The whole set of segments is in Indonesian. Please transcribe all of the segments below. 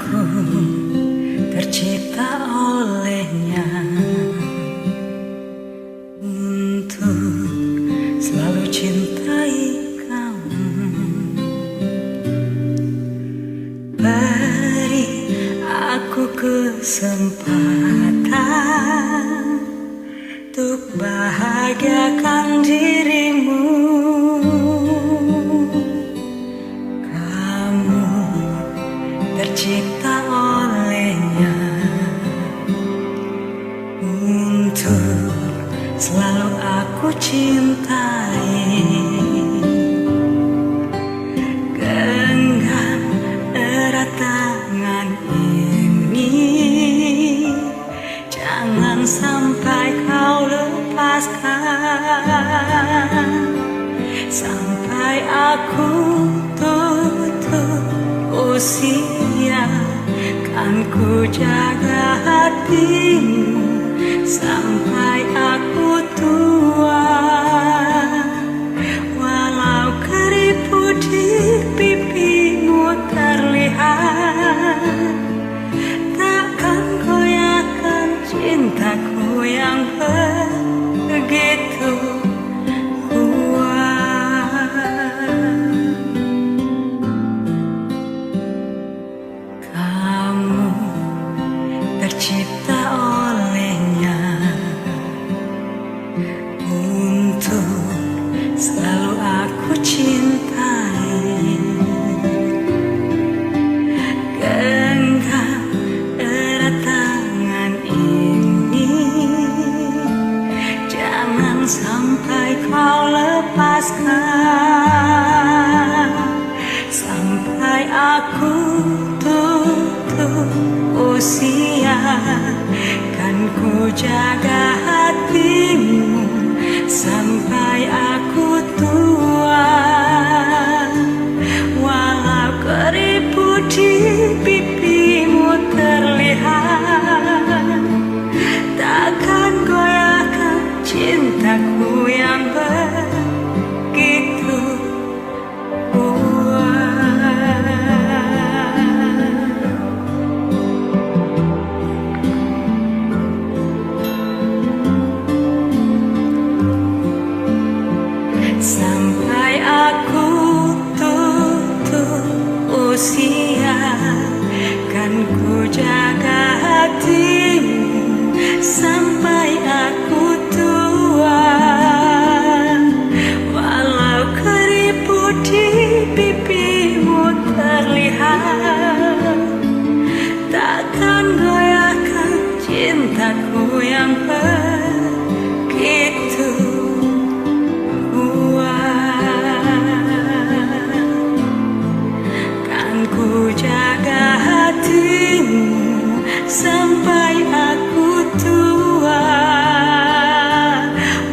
Aku tercipta olehnya untuk selalu cintai kamu. Beri aku kesempatan untuk bahagiakan dirimu. Kamu tercipta olehnya untuk selalu aku cintai. Genggam erat tangan ini, jangan sampai kau lepaskan, sampai aku tutup usia. Kan ku jaga hatimu sampai aku tua. Walau keriput di pipimu terlihat, takkan goyahkan cintaku yang begitu kuat. Kamu tercipta olehnya untuk selalu aku cintai. Genggam erat tangan ini, jangan sampai kau lepaskan, sampai aku tutup usia. Kan ku jaga hatimu sampai aku tua. Walau keriput di pipimu terlihat, takkan goyahkan cintaku yang begitu kuat. Sampai aku tutup usia, kan ku jaga hatimu sampai aku tua. Walau keriput di pipimu terlihat, takkan goyahkan cintaku yang begitu kuat. Kan ku jaga hatimu sampai aku tua.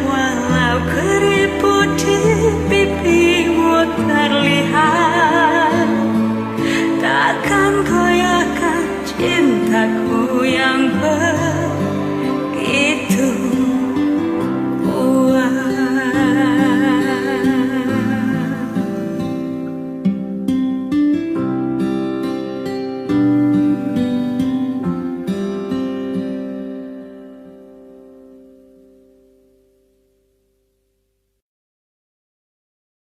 Walau keriput di pipimu terlihat, takkan goyahkan